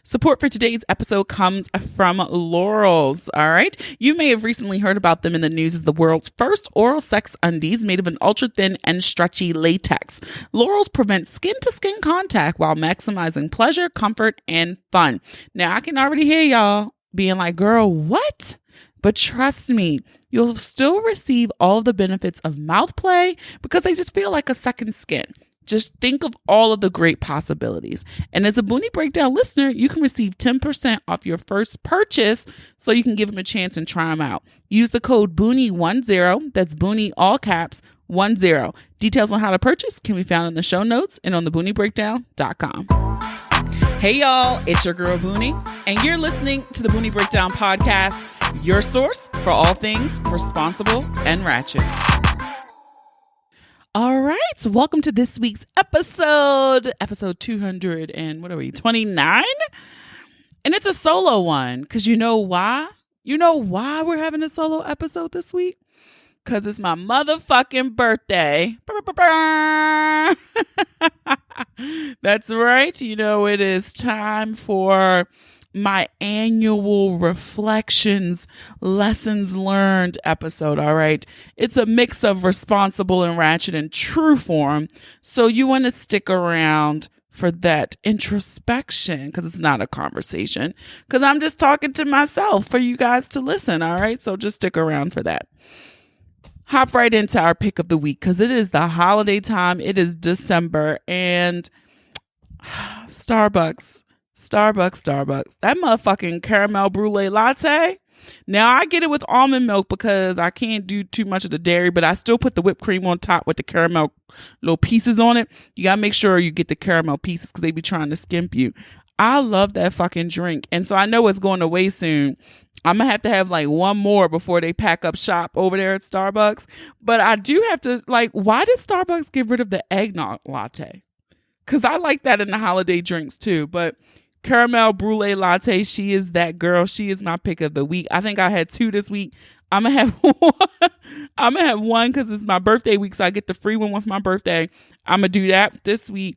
Support for today's episode comes from Lorals. All right. You may have recently heard about them in the news as the world's first oral sex undies made of an ultra thin and stretchy latex. Lorals prevent skin to skin contact while maximizing pleasure, comfort, and fun. Now, I can already hear y'all being like, girl, what? But trust me, you'll still receive all of the benefits of mouth play because they just feel like a second skin. Just think of all of the great possibilities. And as a Boonie Breakdown listener, you can receive 10% off your first purchase so you can give them a chance and try them out. Use the code Boonie10, that's Boonie all caps, 10. Details on how to purchase can be found in the show notes and on thebooниebreakdown.com. Hey y'all, it's your girl Boonie, and you're listening to the Boonie Breakdown podcast, your source for all things responsible and ratchet. All right, welcome to this week's episode 200 and 29? And it's a solo one, because you know why? You know why we're having a solo episode this week? Because it's my motherfucking birthday. That's right. You know, it is time for my annual reflections, lessons learned episode. All right. It's a mix of responsible and ratchet and true form. So you want to stick around for that introspection, because it's not a conversation, because I'm just talking to myself for you guys to listen. All right. So just stick around for that. Hop right into our pick of the week, because it is the holiday time. It is December, and Starbucks. That motherfucking caramel brulee latte. Now, I get it with almond milk because I can't do too much of the dairy, but I still put the whipped cream on top with the caramel little pieces on it. You got to make sure you get the caramel pieces because they be trying to skimp you. I love that fucking drink. And so I know it's going away soon. I'm going to have like one more before they pack up shop over there at Starbucks. But I do have to, like, why did Starbucks get rid of the eggnog latte? Because I like that in the holiday drinks too. But caramel brulee latte, she is that girl. She is my pick of the week. I think I had two this week. I'm going to have one. I'm going to have one because it's my birthday week. So I get the free one with my birthday. I'm going to do that this week.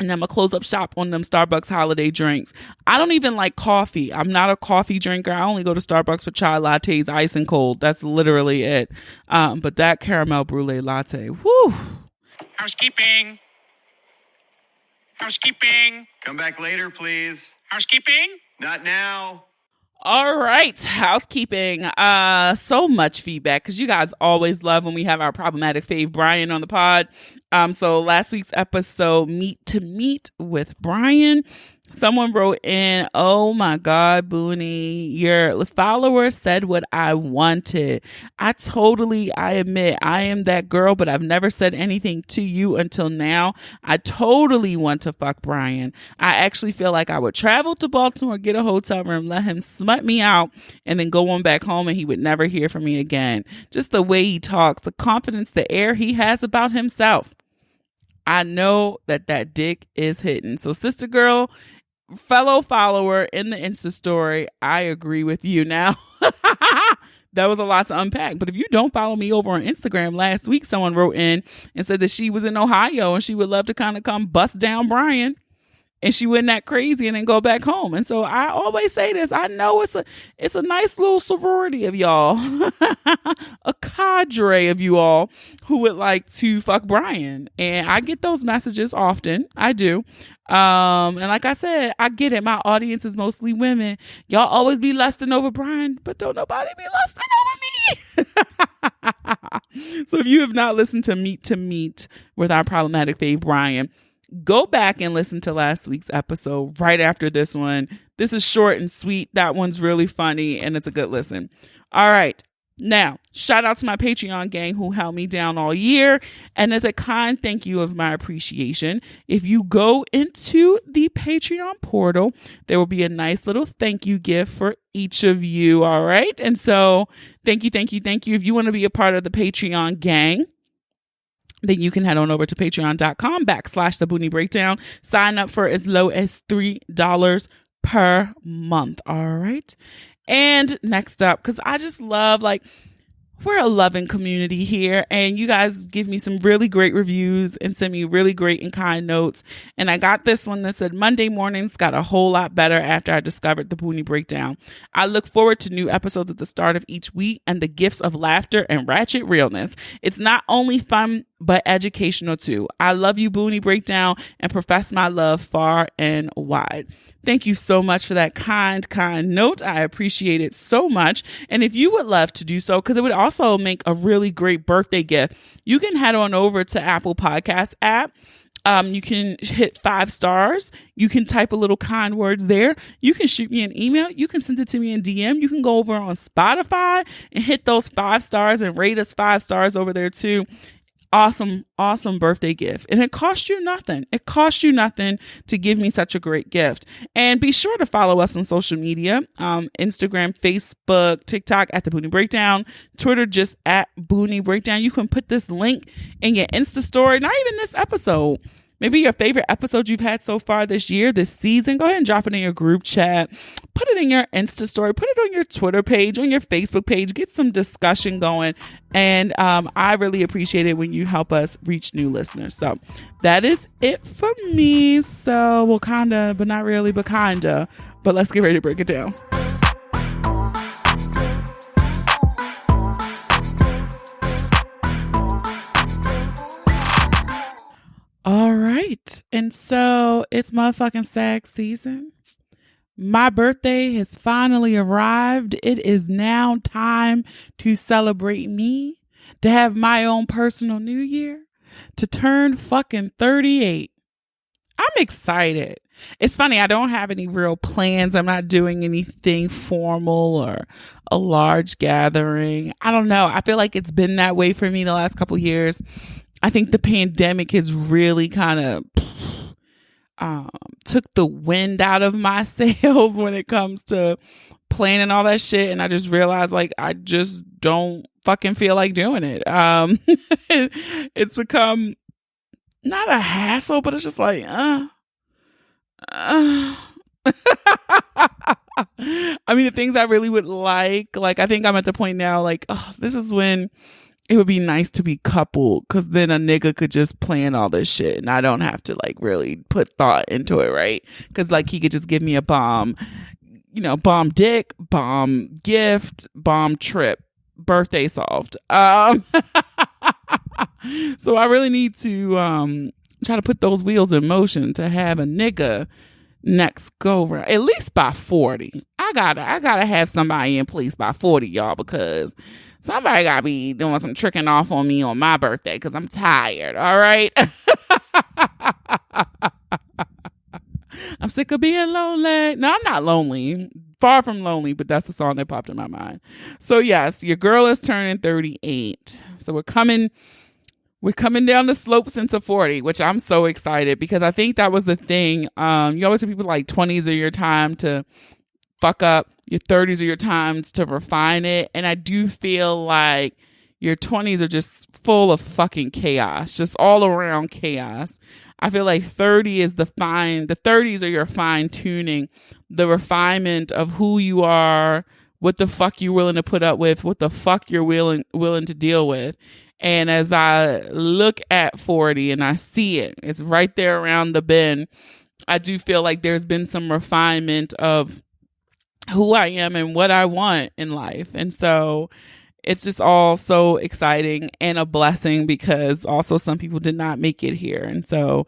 And I'm going to close up shop on them Starbucks holiday drinks. I don't even like coffee. I'm not a coffee drinker. I only go to Starbucks for chai lattes, ice and cold. That's literally it. But that caramel brulee latte, whoo. Housekeeping. Come back later, please. Housekeeping. Not now. All right, housekeeping. So much feedback because you guys always love when we have our problematic fave Brian on the pod. So last week's episode, Meet to Meet with Brian, someone wrote in, oh my God, Boonie, your follower said what I wanted. I admit I am that girl, but I've never said anything to you until now. I totally want to fuck Brian. I actually feel like I would travel to Baltimore, get a hotel room, let him smut me out, and then go on back home and he would never hear from me again. Just the way he talks, the confidence, the air he has about himself. I know that dick is hitting. So sister girl, fellow follower in the Insta story, I agree with you. Now, that was a lot to unpack. But if you don't follow me over on Instagram, last week someone wrote in and said that she was in Ohio and she would love to kind of come bust down Brian. And she went that crazy and then go back home. And so I always say this. I know it's a nice little sorority of y'all, a cadre of you all who would like to fuck Brian. And I get those messages often. I do. And like I said, I get it. My audience is mostly women. Y'all always be lusting over Brian, but don't nobody be lusting over me. So if you have not listened to Meet with our problematic fave Brian, go back and listen to last week's episode right after this one. This is short and sweet. That one's really funny and it's a good listen. All right. Now, shout out to my Patreon gang who held me down all year. And as a kind thank you of my appreciation, if you go into the Patreon portal, there will be a nice little thank you gift for each of you. All right. And so thank you. If you want to be a part of the Patreon gang, then you can head on over to patreon.com/the Boonie Breakdown. Sign up for as low as $3 per month. All right. And next up, because I just love, like, we're a loving community here, and you guys give me some really great reviews and send me really great and kind notes. And I got this one that said, Monday mornings got a whole lot better after I discovered the Boonie Breakdown. I look forward to new episodes at the start of each week and the gifts of laughter and ratchet realness. It's not only fun, but educational too. I love you, Boonie Breakdown, and profess my love far and wide. Thank you so much for that kind note. I appreciate it so much. And if you would love to do so, because it would also make a really great birthday gift, you can head on over to Apple Podcast app. You can hit 5 stars. You can type a little kind words there. You can shoot me an email. You can send it to me in DM. You can go over on Spotify and hit those 5 stars and rate us 5 stars over there too. Awesome birthday gift. And it costs you nothing. It costs you nothing to give me such a great gift. And be sure to follow us on social media, Instagram, Facebook, TikTok at the Boonie Breakdown, Twitter just at Boonie Breakdown. You can put this link in your Insta story, not even this episode. Maybe your favorite episode you've had so far this year, this season. Go ahead and drop it in your group chat. Put it in your Insta story. Put it on your Twitter page, on your Facebook page. Get some discussion going. And I really appreciate it when you help us reach new listeners. So that is it for me. So well, kinda, but not really, but kinda. But let's get ready to break it down. All right. And so it's motherfucking SAG season. My birthday has finally arrived. It is now time to celebrate me, to have my own personal new year, to turn fucking 38. I'm excited. It's funny, I don't have any real plans. I'm not doing anything formal or a large gathering. I don't know. I feel like it's been that way for me the last couple years. I think the pandemic has really kind of took the wind out of my sails when it comes to planning all that shit. And I just realized, like, I just don't fucking feel like doing it. It's become not a hassle, but it's just like, I mean, the things I really would like I think I'm at the point now, like, oh, this is when it would be nice to be coupled, because then a nigga could just plan all this shit and I don't have to like really put thought into it, right? Because like he could just give me a bomb dick, bomb gift, bomb trip, birthday solved. So I really need to try to put those wheels in motion to have a nigga next go round, at least by 40. I gotta have somebody in place by 40, y'all, because somebody gotta be doing some tricking off on me on my birthday, because I'm tired. All right. I'm sick of being lonely. No, I'm not lonely. Far from lonely, but that's the song that popped in my mind. So yes, your girl is turning 38. So we're coming down the slopes into 40, which I'm so excited, because I think that was the thing. You always hear people like 20s are your time to fuck up. Your 30s are your times to refine it. And I do feel like your 20s are just full of fucking chaos, just all around chaos. I feel like 30 is the 30s are your fine tuning, the refinement of who you are, what the fuck you're willing to put up with, what the fuck you're willing to deal with. And as I look at 40 and I see it's right there around the bend, I do feel like there's been some refinement of who I am and what I want in life. And so it's just all so exciting and a blessing, because also some people did not make it here. And so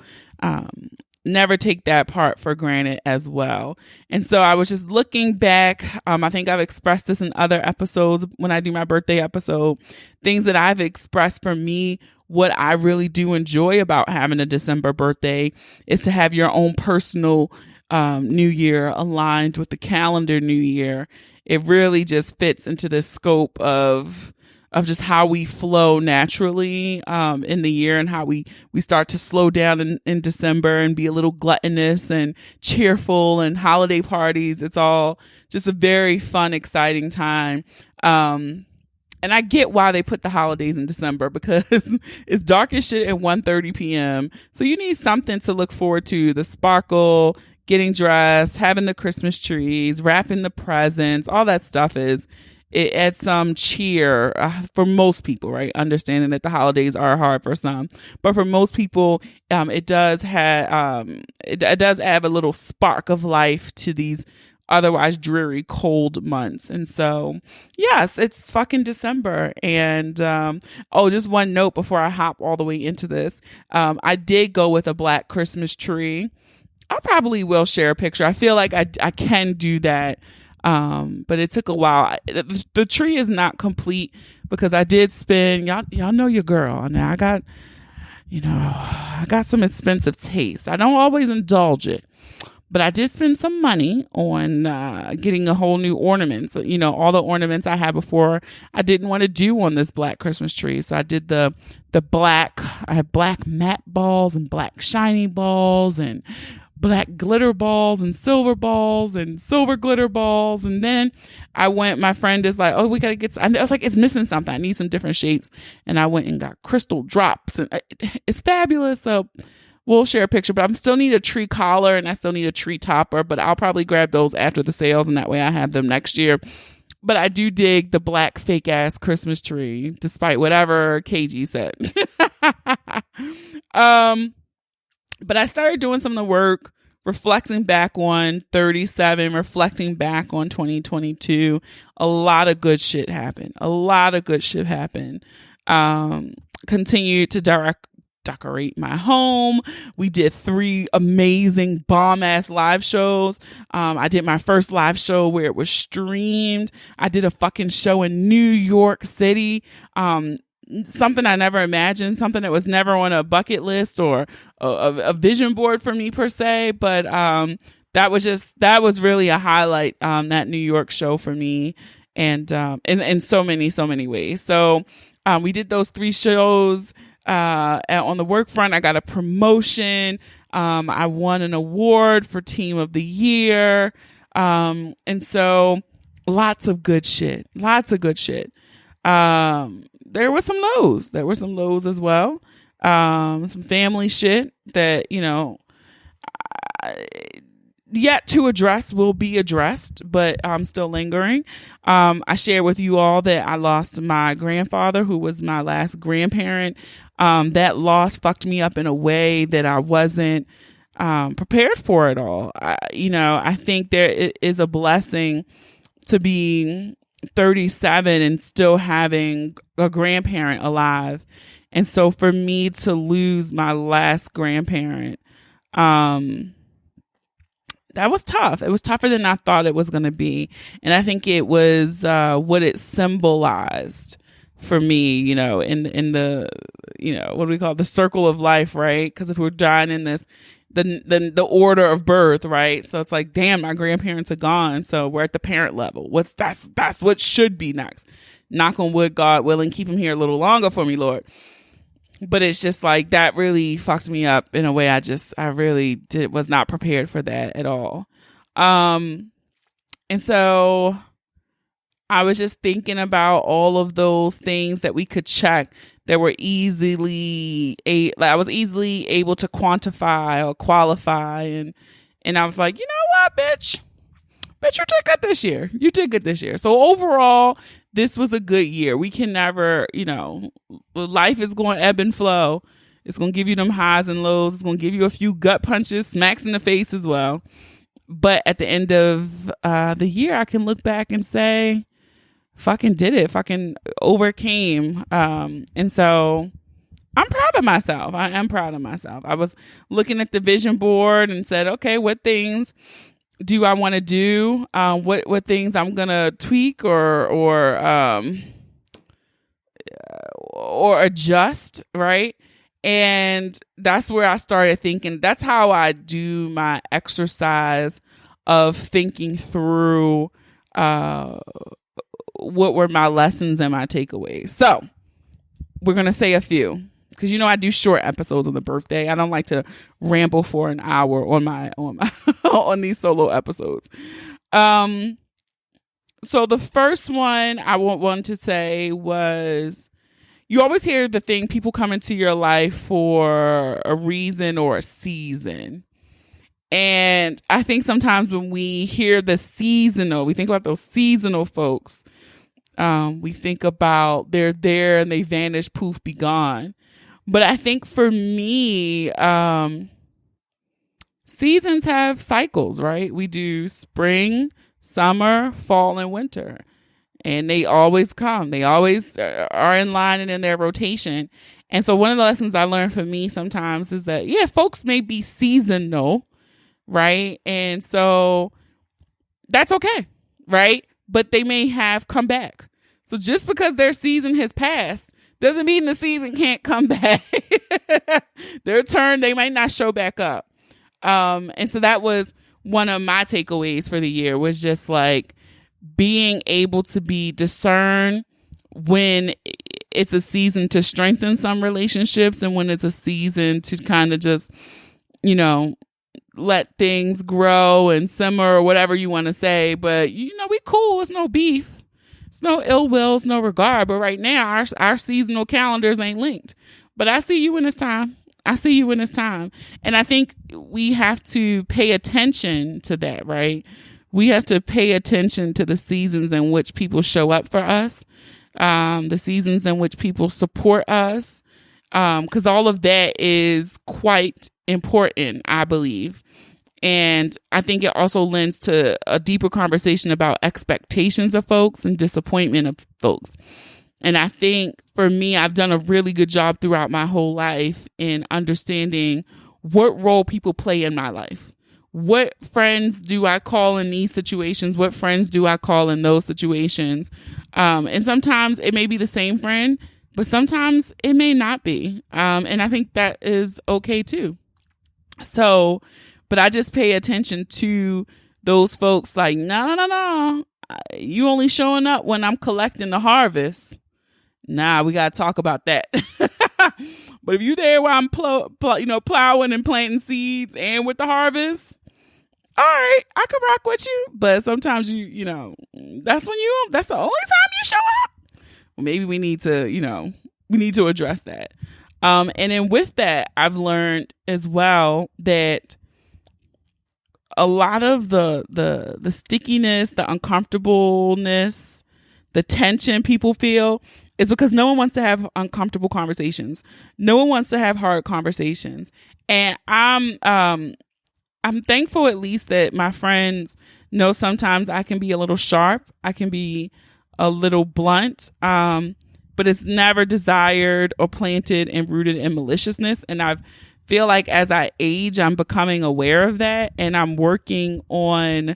never take that part for granted as well. And so I was just looking back. I think I've expressed this in other episodes when I do my birthday episode, things that I've expressed for me. What I really do enjoy about having a December birthday is to have your own personal new year aligned with the calendar new year. It really just fits into the scope of just how we flow naturally in the year, and how we start to slow down in December and be a little gluttonous and cheerful, and holiday parties. It's all just a very fun, exciting time. And I get why they put the holidays in December, because it's dark as shit at 1:30 p.m. So you need something to look forward to. The sparkle, getting dressed, having the Christmas trees, wrapping the presents, all that stuff is it adds some cheer for most people, right? Understanding that the holidays are hard for some, but for most people, it does have it does add a little spark of life to these otherwise dreary cold months. And so yes, it's fucking December. And just one note before I hop all the way into this, I did go with a black Christmas tree. I probably will share a picture. I feel like I can do that. But it took a while. The tree is not complete because I did spend, y'all know your girl. Now I got some expensive taste. I don't always indulge it, but I did spend some money on getting a whole new ornaments. All the ornaments I had before, I didn't want to do on this black Christmas tree. So I did the black. I have black matte balls and black shiny balls and black glitter balls and silver glitter balls. And then my friend is like, oh, we got to get, I was like, it's missing something. I need some different shapes. And I went and got crystal drops, and it's fabulous. So we'll share a picture, but I still need a tree collar and I still need a tree topper, but I'll probably grab those after the sales, and that way I have them next year. But I do dig the black fake ass Christmas tree, despite whatever KG said. But I started doing some of the work, reflecting back on 37, reflecting back on 2022. A lot of good shit happened. Continued to decorate my home. We did 3 amazing bomb-ass live shows. I did my first live show where it was streamed. I did a fucking show in New York City. Something I never imagined, something that was never on a bucket list or a vision board for me per se. But that was really a highlight, that New York show for me, and in so many ways. So we did those 3 shows. On the work front, I got a promotion. I won an award for Team of the Year. And so lots of good shit. There were some lows as well. Some family shit that, yet to address, will be addressed, but I'm still lingering. I shared with you all that I lost my grandfather, who was my last grandparent. That loss fucked me up in a way that I wasn't prepared for at all. I think there is a blessing to be 37 and still having a grandparent alive. And so for me to lose my last grandparent, that was tough. It was tougher than I thought it was going to be. And I think it was what it symbolized for me, in the, what do we call it? The circle of life, right? Because if we're dying in this, the order of birth, right? So it's like, damn, my grandparents are gone. So we're at the parent level. That's what should be next. Knock on wood, God willing, keep him here a little longer for me, Lord. But it's just like, that really fucked me up in a way I really was not prepared for that at all. And so I was just thinking about all of those things that we could check that were I was easily able to quantify or qualify. And I was like, you know what, bitch, you did good this year. You did good this year. So overall, this was a good year. We can never, life is going to ebb and flow. It's going to give you them highs and lows. It's going to give you a few gut punches, smacks in the face as well. But at the end of the year, I can look back and say, fucking did it, fucking overcame. And so I'm proud of myself. I am proud of myself. I was looking at the vision board and said, okay, what things do I want to do? What things I'm going to tweak or adjust, right? And that's where I started thinking. That's how I do my exercise of thinking through what were my lessons and my takeaways. So we're going to say a few, because I do short episodes on the birthday. I don't like to ramble for an hour on my on these solo episodes. So the first one I want to say was, you always hear the thing, people come into your life for a reason or a season. And I think sometimes when we hear the seasonal, we think about those seasonal folks, We think about they're there and they vanish, poof, be gone. But I think for me, seasons have cycles, right? We do spring, summer, fall, and winter. And they always come. They always are in line and in their rotation. And so one of the lessons I learned for me sometimes is that, yeah, folks may be seasonal, right? And so that's okay, right? But they may have come back. So just because their season has passed doesn't mean the season can't come back. Their turn, they might not show back up. And so that was one of my takeaways for the year, was just like being able to be discern when it's a season to strengthen some relationships and when it's a season to kind of just, you know, let things grow and simmer or whatever you want to say. But, you know, we cool. It's no beef. It's no ill will. It's no regard. But right now, our seasonal calendars ain't linked. But I see you when it's time. I see you when it's time. And I think we have to pay attention to that, right? We have to pay attention to the seasons in which people show up for us, the seasons in which people support us, because all of that is quite important, I believe. And I think it also lends to a deeper conversation about expectations of folks and disappointment of folks. And I think for me, I've done a really good job throughout my whole life in understanding what role people play in my life. What friends do I call in these situations? What friends do I call in those situations? And sometimes it may be the same friend, but sometimes it may not be. And I think that is okay too. So, but I just pay attention to those folks like, no. You only showing up when I'm collecting the harvest. Nah, we got to talk about that. But if you there while I'm plowing and planting seeds and with the harvest, all right, I could rock with you. But sometimes you know, that's the only time you show up. Well, maybe we need to address that. And then with that, I've learned as well that a lot of the stickiness, the uncomfortableness, the tension people feel is because no one wants to have uncomfortable conversations. No one wants to have hard conversations. And I'm thankful at least that my friends know sometimes I can be a little sharp. I can be a little blunt. But it's never desired or planted and rooted in maliciousness. And I feel like as I age, I'm becoming aware of that. And I'm working on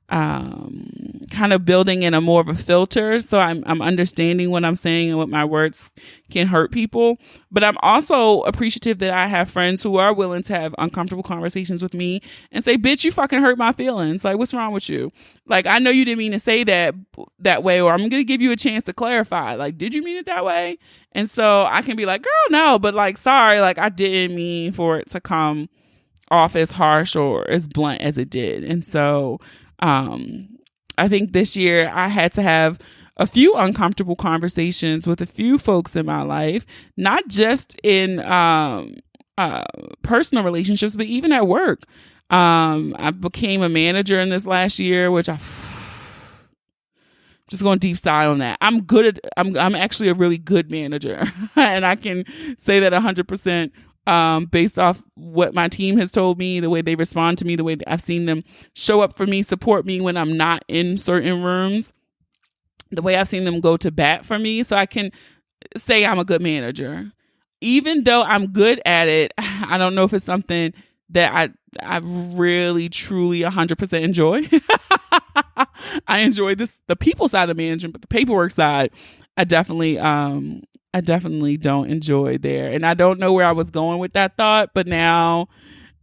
kind of building in a more of a filter. So I'm understanding what I'm saying and what my words can hurt people. But I'm also appreciative that I have friends who are willing to have uncomfortable conversations with me and say, bitch, you fucking hurt my feelings. Like, what's wrong with you? Like, I know you didn't mean to say that way, or I'm going to give you a chance to clarify. Like, did you mean it that way? And so I can be like, girl, no, but like, sorry, like I didn't mean for it to come off as harsh or as blunt as it did. And so I think this year I had to have a few uncomfortable conversations with a few folks in my life, not just in personal relationships, but even at work. I became a manager in this last year, which just going deep sigh on that. I'm actually a really good manager, and I can say that 100%. Based off what my team has told me, the way they respond to me, the way that I've seen them show up for me, support me when I'm not in certain rooms, the way I've seen them go to bat for me. So I can say I'm a good manager. Even though I'm good at it, I don't know if it's something that I really, truly 100% enjoy. I enjoy the people side of management, but the paperwork side, I definitely don't enjoy there. And I don't know where I was going with that thought, but now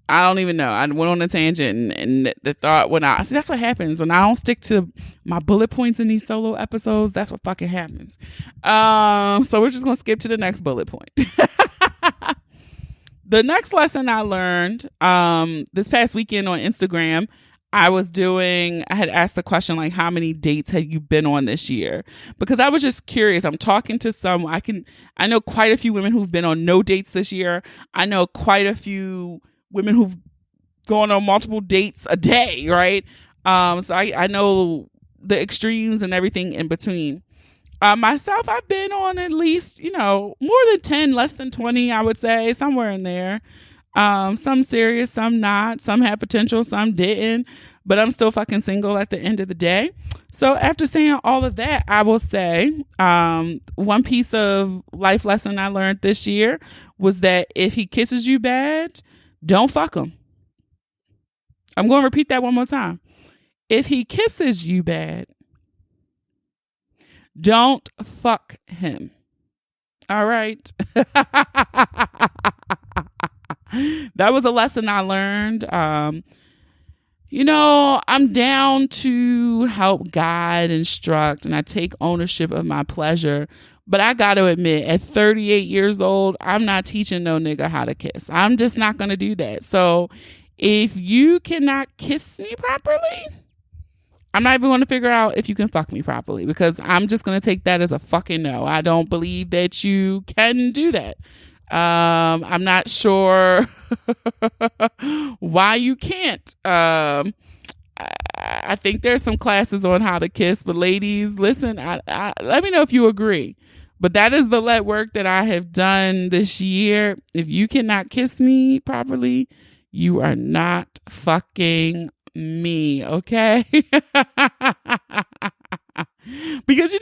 I don't even know. I went on a tangent and the thought that's what happens when I don't stick to my bullet points in these solo episodes. That's what fucking happens. So we're just going to skip to the next bullet point. The next lesson I learned, this past weekend on Instagram, I had asked the question, like, how many dates had you been on this year? Because I was just curious. I'm talking to I know quite a few women who've been on no dates this year. I know quite a few women who've gone on multiple dates a day, right? So I know the extremes and everything in between. Myself, I've been on at least, more than 10, less than 20, I would say, somewhere in there. Some serious, some not. Some had potential, some didn't. But I'm still fucking single at the end of the day. So after saying all of that, I will say one piece of life lesson I learned this year was that if he kisses you bad, don't fuck him. I'm going to repeat that one more time. If he kisses you bad, don't fuck him. All right. That was a lesson I learned. I'm down to help guide, instruct, and I take ownership of my pleasure. But I got to admit, at 38 years old, I'm not teaching no nigga how to kiss. I'm just not going to do that. So if you cannot kiss me properly, I'm not even going to figure out if you can fuck me properly, because I'm just going to take that as a fucking no. I don't believe that you can do that. I'm not sure why you can't. I think there's some classes on how to kiss, but ladies, listen, let me know if you agree. But that is the lead work that I have done this year. If you cannot kiss me properly, you are not fucking me, okay? Because,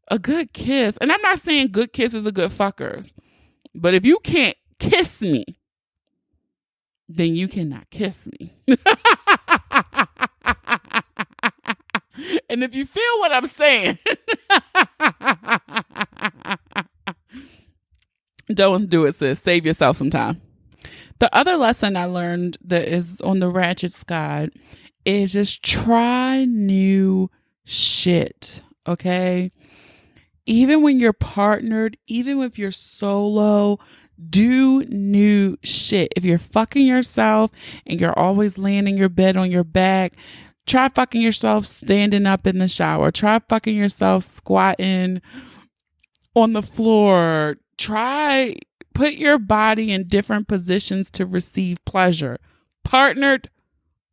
a good kiss, and I'm not saying good kisses are good fuckers, but if you can't kiss me, then you cannot kiss me. And if you feel what I'm saying, don't do it, sis. Save yourself some time. The other lesson I learned that is on the ratchet side is just try new shit, okay? Even when you're partnered, even if you're solo, do new shit. If you're fucking yourself and you're always laying in your bed on your back, try fucking yourself standing up in the shower. Try fucking yourself squatting on the floor. Try put your body in different positions to receive pleasure, partnered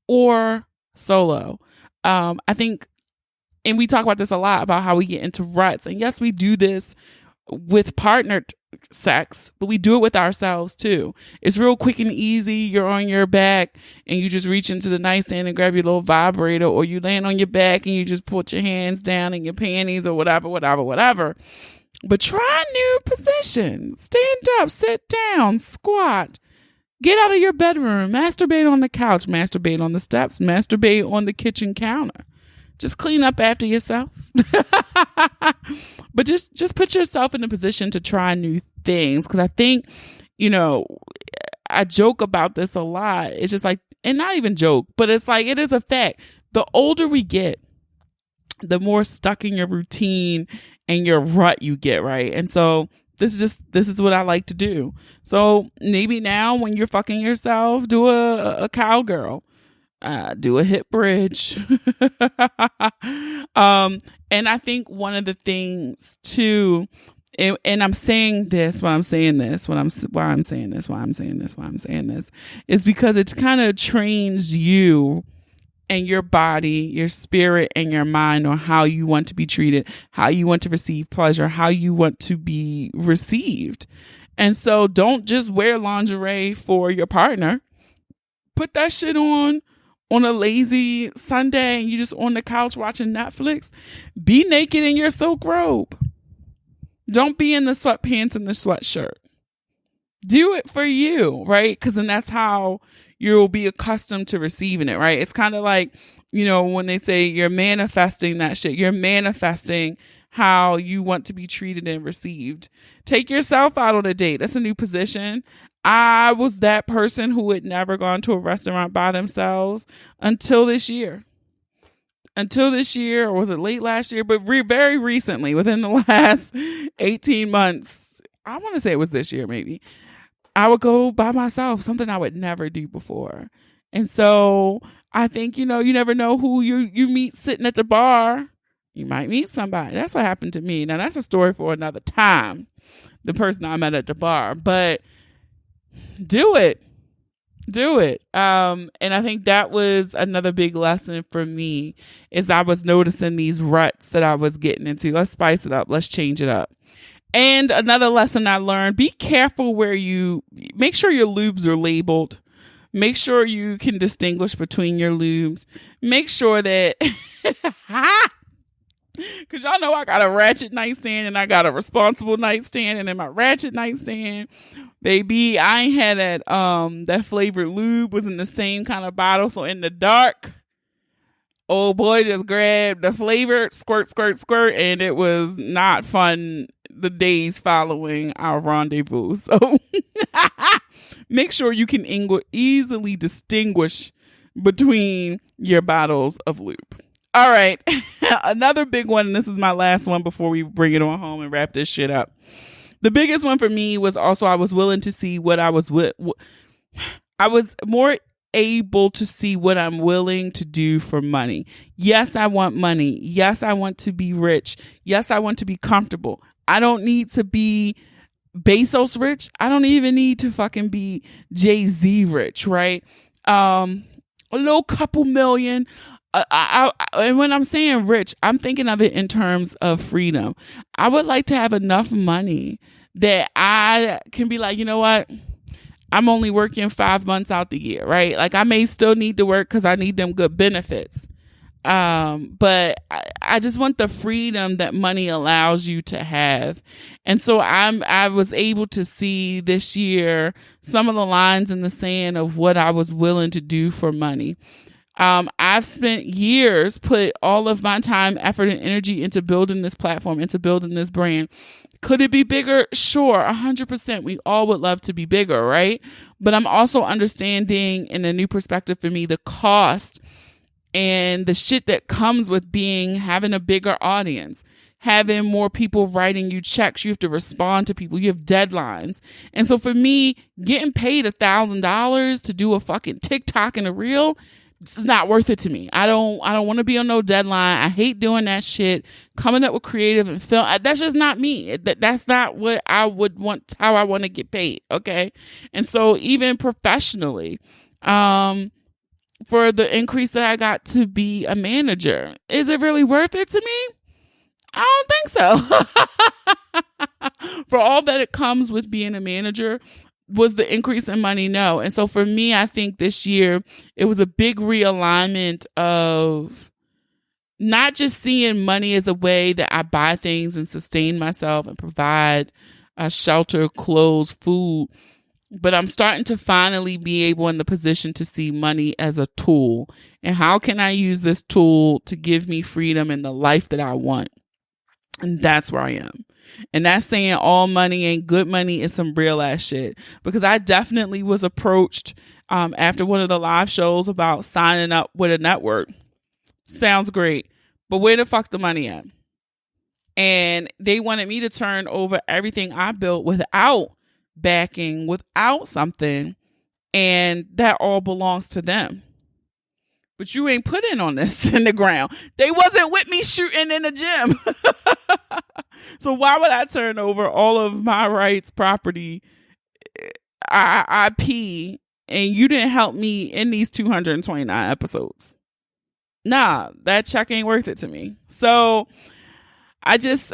or solo. I think, and we talk about this a lot, about how we get into ruts. And yes, we do this with partnered sex, but we do it with ourselves too. It's real quick and easy. You're on your back and you just reach into the nightstand and grab your little vibrator, or you laying on your back and you just put your hands down in your panties or whatever. But try new positions. Stand up, sit down, squat. Get out of your bedroom. Masturbate on the couch. Masturbate on the steps. Masturbate on the kitchen counter. Just clean up after yourself. But just put yourself in a position to try new things. Because I think, I joke about this a lot. It's just like, and not even joke, but it's like, it is a fact. The older we get, the more stuck in your routine and your rut you get, right? And so this is what I like to do. So maybe now when you're fucking yourself, do a cowgirl. Do a hip bridge. And I think one of the things too, and I'm saying this while I'm saying this, is because it kind of trains you and your body, your spirit, and your mind on how you want to be treated, how you want to receive pleasure, how you want to be received. And so don't just wear lingerie for your partner. Put that shit on a lazy Sunday and you just on the couch watching Netflix. Be naked in your silk robe. Don't be in the sweatpants and the sweatshirt. Do it for you, right? Because then that's how you'll be accustomed to receiving it, right? It's kind of like, when they say you're manifesting that shit, you're manifesting how you want to be treated and received. Take yourself out on a date. That's a new position. I was that person who had never gone to a restaurant by themselves until this year. Or was it late last year? But very recently, within the last 18 months, I want to say it was this year maybe, I would go by myself, something I would never do before. And so I think, you never know who you meet sitting at the bar. You might meet somebody. That's what happened to me. Now, that's a story for another time, the person I met at the bar. But do it. Do it. And I think that was another big lesson for me is I was noticing these ruts that I was getting into. Let's spice it up. Let's change it up. And another lesson I learned, be careful where you make sure your lubes are labeled. Make sure you can distinguish between your lubes. Make sure that, because y'all know I got a ratchet nightstand and I got a responsible nightstand. And in my ratchet nightstand, baby, I ain't had that flavored lube was in the same kind of bottle. So in the dark, old boy just grabbed the flavored squirt, squirt, squirt. And it was not fun the days following our rendezvous. So make sure you can easily distinguish between your bottles of lube. All right. Another big one, and this is my last one before we bring it on home and wrap this shit up. The biggest one for me was also I was willing to see what I was I was more able to see what I'm willing to do for money. Yes, I want money. Yes, I want to be rich. Yes, I want to be comfortable. I don't need to be Bezos rich. I don't even need to fucking be Jay-Z rich, right? A little couple million. And when I'm saying rich, I'm thinking of it in terms of freedom. I would like to have enough money that I can be like, you know what? I'm only working 5 months out the year, right? Like I may still need to work because I need them good benefits. But I just want the freedom that money allows you to have. And so I was able to see this year some of the lines in the sand of what I was willing to do for money. I've spent years, put all of my time, effort, and energy into building this platform, into building this brand. Could it be bigger? Sure, 100%. We all would love to be bigger, right? But I'm also understanding in a new perspective for me, the cost and the shit that comes with having a bigger audience, having more people writing you checks. You have to respond to people. You have deadlines. And so for me, getting paid $1,000 to do a fucking TikTok and a reel, this is not worth it to me. I don't want to be on no deadline. I hate doing that shit. Coming up with creative and film. That's just not me. That's not what I would want, how I want to get paid. Okay. And so even professionally, for the increase that I got to be a manager, is it really worth it to me? I don't think so. For all that it comes with being a manager, was the increase in money? No. And so for me, I think this year it was a big realignment of not just seeing money as a way that I buy things and sustain myself and provide shelter, clothes, food, but I'm starting to finally be able in the position to see money as a tool. And how can I use this tool to give me freedom in the life that I want? And that's where I am. And that's saying all money ain't good money is some real ass shit. Because I definitely was approached after one of the live shows about signing up with a network. Sounds great. But where the fuck the money at? And they wanted me to turn over everything I built without backing, without something. And that all belongs to them. But you ain't putting on this in the ground. They wasn't with me shooting in the gym. So why would I turn over all of my rights, property, IP, and you didn't help me in these 229 episodes? Nah, that check ain't worth it to me. So I just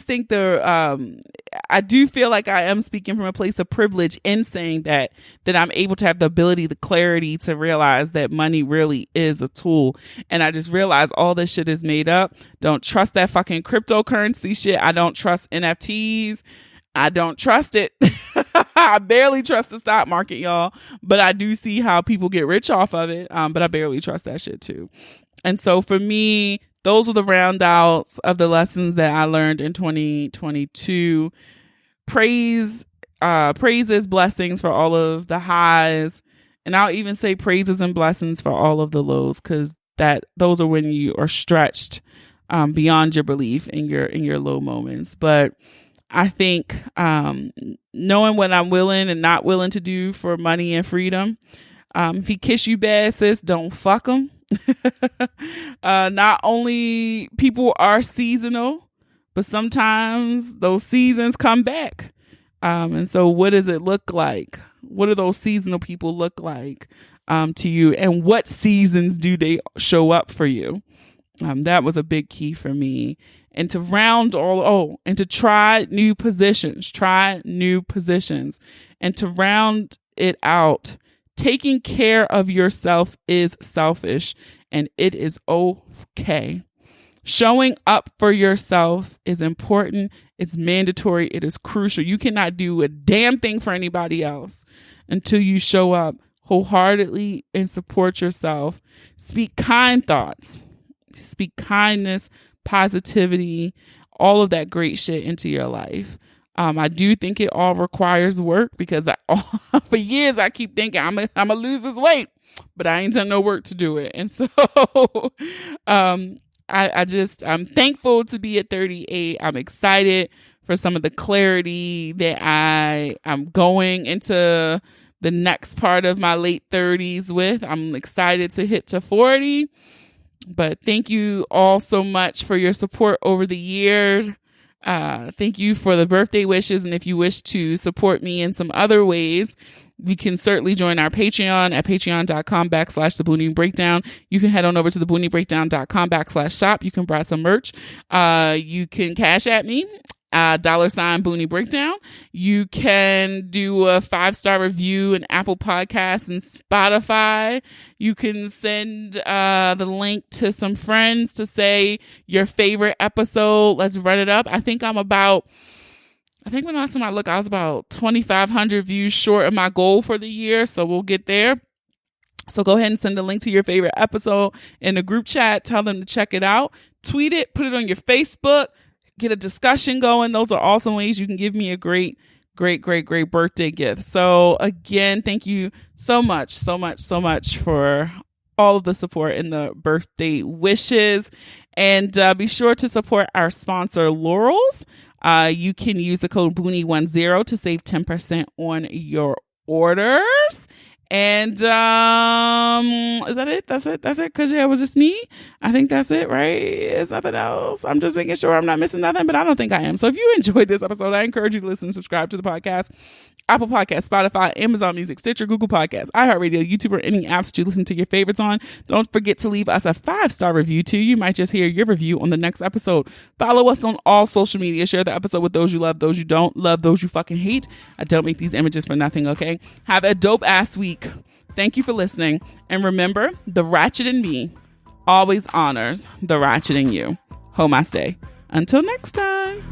think I do feel like I am speaking from a place of privilege in saying that I'm able to have the ability, the clarity to realize that money really is a tool. And I just realized all this shit is made up. Don't trust that fucking cryptocurrency shit. I don't trust NFTs. I don't trust it. I barely trust the stock market, y'all. But I do see how people get rich off of it. But I barely trust that shit too. And so for me, those were the round outs of the lessons that I learned in 2022. Praises, blessings for all of the highs. And I'll even say praises and blessings for all of the lows, because those are when you are stretched beyond your belief in your low moments. But I think knowing what I'm willing and not willing to do for money and freedom. If he kiss you bad, sis, don't fuck him. Not only people are seasonal, but sometimes those seasons come back. And so what does it look like What do those seasonal people look like to you? And what seasons do they show up for you? That was a big key for me. And to and to try new positions. And to round it out, taking care of yourself is selfish, and it is okay. Showing up for yourself is important. It's mandatory. It is crucial. You cannot do a damn thing for anybody else until you show up wholeheartedly and support yourself. Speak kind thoughts. Speak kindness, positivity, all of that great shit into your life. I do think it all requires work because for years I keep thinking I'm gonna lose this weight, but I ain't done no work to do it. And so I'm thankful to be at 38. I'm excited for some of the clarity that I'm going into the next part of my late 30s with. I'm excited to hit to 40. But thank you all so much for your support over the years. Thank you for the birthday wishes. And if you wish to support me in some other ways, you can certainly join our Patreon at patreon.com/The Boonie Breakdown. You can head on over to thebooниebreakdown.com/shop. You can buy some merch. You can cash at me. $Boonie Breakdown. You can do a 5-star review in Apple Podcasts and Spotify. You can send the link to some friends to say your favorite episode. Let's run it up. I think when last time I looked, I was about 2,500 views short of my goal for the year. So we'll get there. So go ahead and send a link to your favorite episode in the group chat. Tell them to check it out. Tweet it. Put it on your Facebook. Get a discussion going. Those are awesome ways you can give me a great birthday gift. So again, thank you so much for all of the support and the birthday wishes. And be sure to support our sponsor, Laurel's. You can use the code Boonie10 to save 10% on your orders. And is that it? That's it. Because it was just me. I think that's it, right? It's nothing else. I'm just making sure I'm not missing nothing, but I don't think I am. So if you enjoyed this episode, I encourage you to listen and subscribe to the podcast. Apple Podcasts, Spotify, Amazon Music, Stitcher, Google Podcasts, iHeartRadio, YouTube, or any apps that you listen to your favorites on. Don't forget to leave us a 5-star review too. You might just hear your review on the next episode. Follow us on all social media. Share the episode with those you love, those you don't love, those you fucking hate. I don't make these images for nothing, okay? Have a dope ass week. Thank you for listening. And remember, the ratchet in me always honors the ratchet in you. Namaste. Until next time.